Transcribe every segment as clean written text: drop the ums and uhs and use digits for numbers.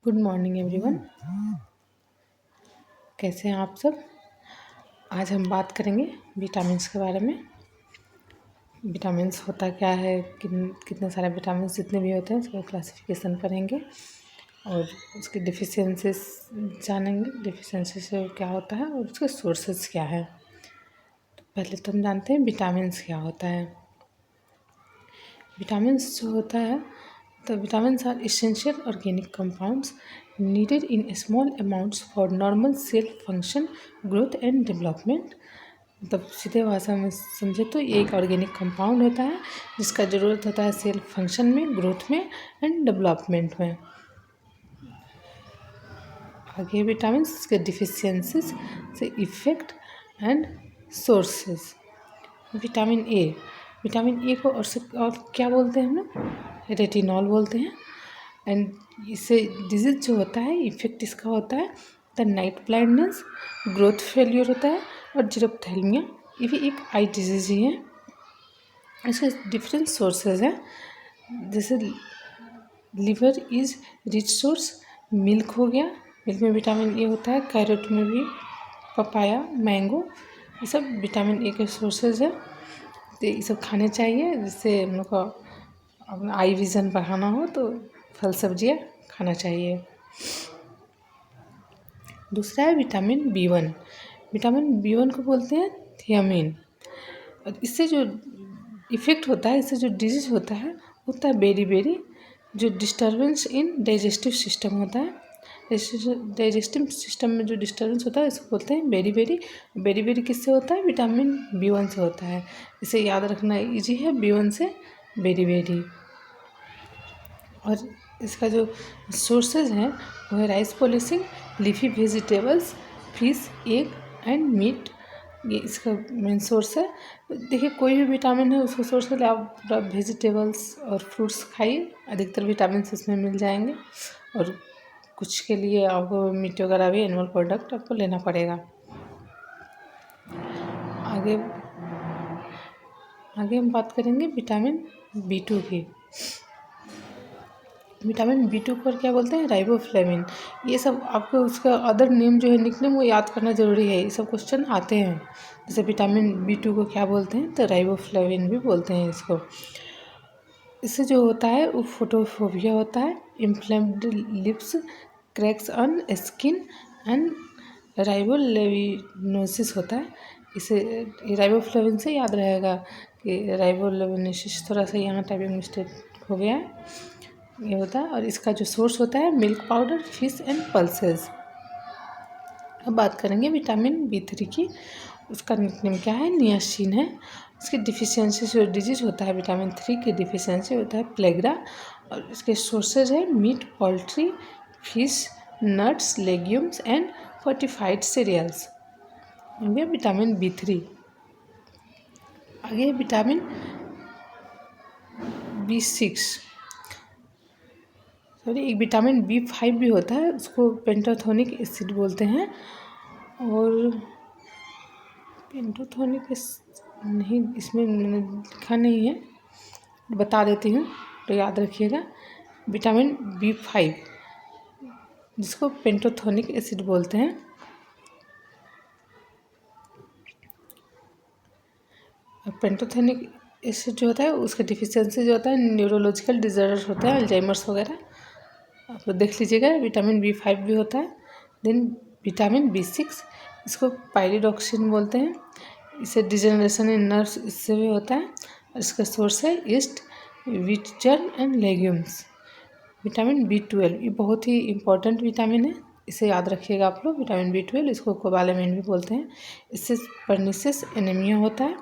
Good morning everyone. कैसे हैं आप सब। आज हम बात करेंगे विटामिन्स के बारे में। विटामिन्स होता क्या है, कितने सारे विटामिन्स जितने भी होते हैं उसका क्लासिफिकेशन करेंगे और उसकी डिफिशियंसीज जानेंगे, डिफिशियंसी से क्या होता है और उसके सोर्सेज क्या है। तो पहले तो हम जानते हैं विटामिन्स क्या होता है। विटामिन्स जो होता है, तो vitamins are essential organic compounds needed in small amounts for normal cell function, growth and development। मतलब सीधे भाषा में समझे तो ये एक ऑर्गेनिक कंपाउंड होता है जिसका ज़रूरत होता है सेल फंक्शन में, ग्रोथ में एंड डेवलपमेंट में। आगे विटामिन्स के डिफिशियंसीज से effect and sources. Vitamin A को और क्या बोलते हैं हम लोग, रेटिनॉल बोलते हैं। एंड इससे डिजीज़ जो होता है, इफेक्ट इसका होता है the night blindness, growth failure होता है और जीरोप्थेल्मिया। ये भी एक आई डिजीज़ ही है। इसके डिफरेंट सोर्सेज हैं, जैसे liver is rich source, milk हो गया, मिल्क में विटामिन ए होता है, कैरेट में भी, पपाया, मैंगो, ये सब विटामिन ए के सोर्सेज है। तो ये सब खाने चाहिए जिससे हम लोग का अपना आई विज़न बढ़ाना हो तो फल सब्जियाँ खाना चाहिए। दूसरा है विटामिन बी 1। विटामिन बी 1 को बोलते हैं थियामिन। और इससे जो इफ़ेक्ट होता है, इससे जो डिजीज़ होता है बेरी जो डिस्टर्बेंस इन डाइजेस्टिव सिस्टम होता है। डाइजेस्टिव सिस्टम में जो डिस्टर्बेंस होता है इसको बोलते हैं बेरी किससे होता है, विटामिन बी 1 से होता है। इसे याद रखना इजी है, बी 1 से बेरी। और इसका जो सोर्सेज हैं वो है rice polishing, leafy vegetables, fish, egg and meat. ये इसका मेन सोर्स है। देखिए कोई भी विटामिन है उसका सोर्स है, आप पूरा वेजिटेबल्स और फ्रूट्स खाइए, अधिकतर विटामिन इसमें मिल जाएंगे। और कुछ के लिए आपको मीट वगैरह भी, एनिमल प्रोडक्ट आपको लेना पड़ेगा। आगे हम बात करेंगे विटामिन बी 2 की। विटामिन बी 2 को क्या बोलते हैं, राइबोफ्लेविन। ये सब आपको उसका अदर नेम जो है, निकनेम, वो याद करना ज़रूरी है। ये सब क्वेश्चन आते हैं। जैसे विटामिन बी 2 को क्या बोलते हैं, तो राइबोफ्लेविन भी बोलते हैं इसको। इससे जो होता है वो फोटोफोबिया होता है, inflamed lips, cracks on skin and riboflavinosis होता है। इसे राइबोफ्लेविन से याद रहेगा कि राइबोलेविनोसिस, थोड़ा सा यहाँ टाइपिंग मिस्टेक हो गया है, ये होता है। और इसका जो सोर्स होता है milk powder, fish and pulses. अब बात करेंगे विटामिन बी 3 की। उसका निकनेम क्या है, नियासिन है। इसकी डिफिशियंसी जो डिजीज होता है विटामिन 3 की डिफिशियंसी होता है प्लेग्रा। और इसके सोर्सेज है meat, poultry, fish, nuts, legumes and fortified cereals. ये विटामिन बी 3। आगे विटामिन बी 6, एक विटामिन बी 5 भी होता है, उसको पेंटोथोनिक एसिड बोलते हैं। और पेंटोथोनिक नहीं, इसमें मैंने लिखा नहीं है, बता देती हूँ तो याद रखिएगा। विटामिन बी 5 जिसको पेंटोथोनिक एसिड बोलते हैं। पेंटोथोनिक एसिड जो होता है उसका डिफिशियंसी जो होता है न्यूरोलॉजिकल डिजॉर्डर होता है, अल्जाइमर्स वगैरह, आप देख लीजिएगा। विटामिन बी 5 भी होता है। देन विटामिन बी 6, इसको पायरिडॉक्सिन बोलते हैं। इसे डिजेनरेशन इन नर्व्स इससे भी होता है। और इसका सोर्स है yeast, wheat germ and legumes. Vitamin B 12 ये बहुत ही इंपॉर्टेंट विटामिन है, इसे याद रखिएगा आप लोग। विटामिन बी 12 इसको कोबालामिन भी बोलते हैं। इससे पर्निसिस एनीमिया होता है।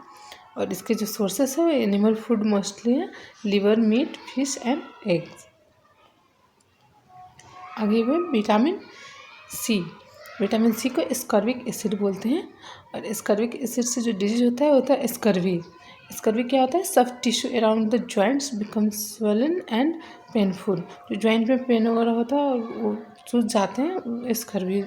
और इसके जो सोर्सेस है वो एनिमल फूड मोस्टली है, liver, meat, fish and eggs. आगे हुए विटामिन सी को स्कर्विक एसिड बोलते हैं। और स्कर्विक एसिड से जो डिजीज होता है स्कर्वी। स्कर्वी क्या होता है, soft tissue around the joints become swollen and painful. जो जॉइंट में पेन वगैरह होता है वो सूज जाते हैं, स्कर्वी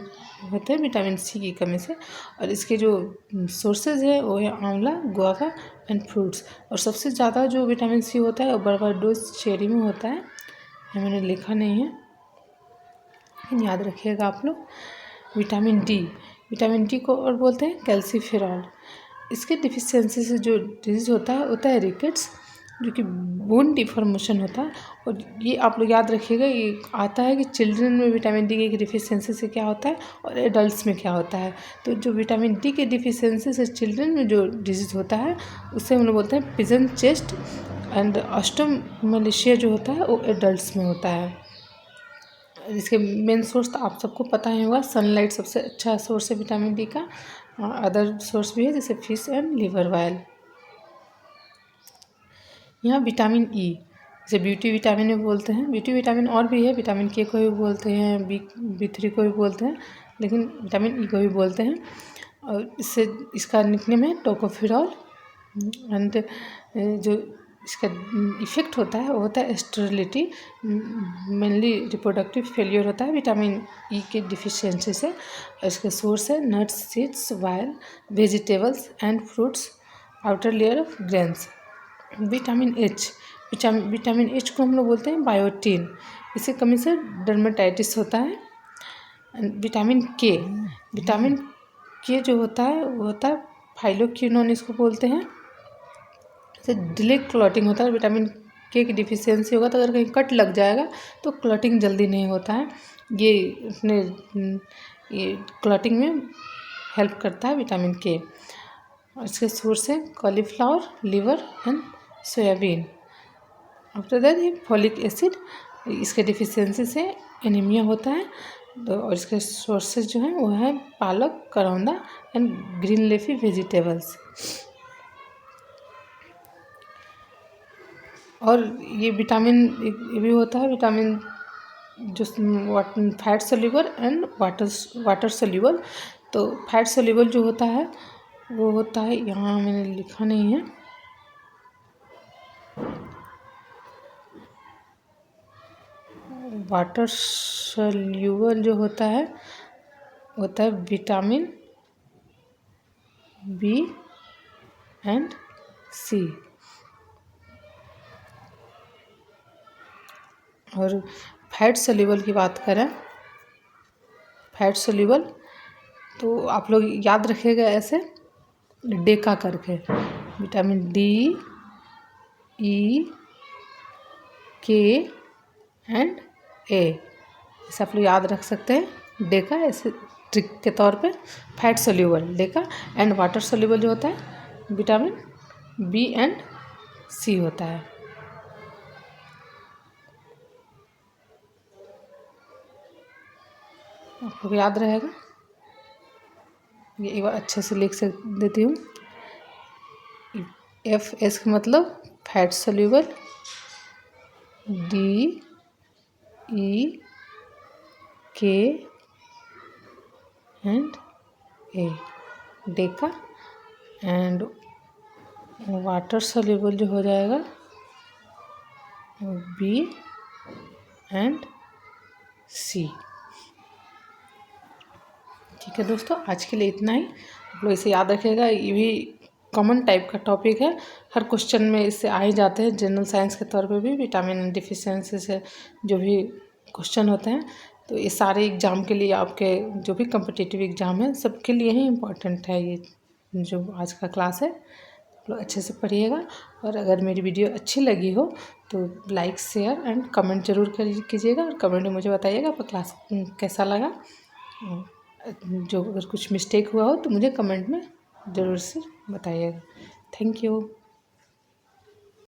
होते हैं विटामिन सी की कमी से। और इसके जो सोर्सेज है वो है आंवला, गुआवा एंड फ्रूट्स। और सबसे ज़्यादा जो विटामिन सी होता है वो बड़ा डोज चेरी में होता है, मैंने लिखा नहीं है। लेकिन याद रखिएगा आप लोग। विटामिन डी को और बोलते हैं कैल्सीफेरॉल। इसके डिफिशियंसी से जो डिजीज़ होता है रिकेट्स, जो कि बोन डिफॉर्मेशन होता है। और ये आप लोग याद रखिएगा, ये आता है कि चिल्ड्रन में विटामिन डी की डिफिशियंसी से क्या होता है और एडल्ट्स में क्या होता है। तो जो विटामिन डी के डिफिशियंसी से चिल्ड्रन में जो डिजीज़ होता है उससे हम लोग बोलते हैं पिजन चेस्ट, एंड ऑस्टोमेलेशिया जो होता है वो एडल्ट्स में होता है। इसके मेन सोर्स तो आप सबको पता ही होगा, सनलाइट सबसे अच्छा सोर्स है विटामिन डी का। अदर सोर्स भी है जैसे फिश एंड लिवर ऑयल। यहाँ विटामिन ई, जैसे ब्यूटी विटामिन भी बोलते हैं, ब्यूटी विटामिन और भी है, विटामिन के को भी बोलते हैं, बी3 को भी बोलते हैं, लेकिन विटामिन ई को भी बोलते हैं। और इससे इसका निकनेम है टोकोफेरॉल। एंड जो इसका इफ़ेक्ट होता है वो होता है स्टेरिलिटी, मेनली रिप्रोडक्टिव फेलियर होता है विटामिन ई के डिफिशियंसी से। इसके सोर्स है nuts, seeds, oil, vegetables and fruits, outer layer of grains. Vitamin H को हम लोग बोलते हैं बायोटीन। इसकी कमी से डर्मेटाइटिस होता है। विटामिन के जो होता है वो होता है फाइलोक्विनोन, इसको बोलते हैं। जैसे डिले क्लॉटिंग होता है, विटामिन के की डिफिशियंसी होगा तो अगर कहीं कट लग जाएगा तो क्लॉटिंग जल्दी नहीं होता है। ये क्लॉटिंग में हेल्प करता है विटामिन के। और इसके सोर्स है cauliflower, liver and soybean. After that ये फॉलिक एसिड, इसके डिफिशियंसी से एनीमिया होता है। तो और इसके सोर्सेज जो हैं वो है पालक, करौंदा एंड ग्रीन लीफी वेजिटेबल्स। और ये विटामिन ये भी होता है, विटामिन जो fat soluble and water soluble. तो फैट सोल्यूबल जो होता है वो होता है, यहाँ मैंने लिखा नहीं है, वाटर सोल्यूबल जो होता है विटामिन बी एंड सी। और फैट सोल्यूबल की बात करें, फैट सोल्यूबल तो आप लोग याद रखिएगा ऐसे डेका करके, विटामिन डी, ई, के एंड ए, इसे आप लोग याद रख सकते हैं डेका, ऐसे ट्रिक के तौर पे। Fat soluble Deka, and water soluble जो होता है विटामिन बी एंड सी होता है। आपको याद रहेगा, ये एक बार अच्छे से लिख देती हूँ। एस का मतलब फैट सोल्यूबल, डी, ई, के and A, Deka. And water soluble जो हो जाएगा बी एंड सी। ठीक है दोस्तों, आज के लिए इतना ही। आप लोग इसे याद रखिएगा, ये भी कॉमन टाइप का टॉपिक है, हर क्वेश्चन में इससे आ ही जाते हैं। जनरल साइंस के तौर पे भी विटामिन डिफिशियंसी से जो भी क्वेश्चन होते हैं, तो ये सारे एग्ज़ाम के लिए, आपके जो भी कम्पिटिटिव एग्ज़ाम है सबके लिए ही इम्पोर्टेंट है ये जो आज का क्लास है। आप लोग अच्छे से पढ़िएगा। और अगर मेरी वीडियो अच्छी लगी हो तो लाइक, शेयर एंड कमेंट जरूर कीजिएगा, और कमेंट में मुझे बताइएगा आपका क्लास कैसा लगा। जो अगर कुछ मिस्टेक हुआ हो तो मुझे कमेंट में ज़रूर से बताइएगा। Thank you.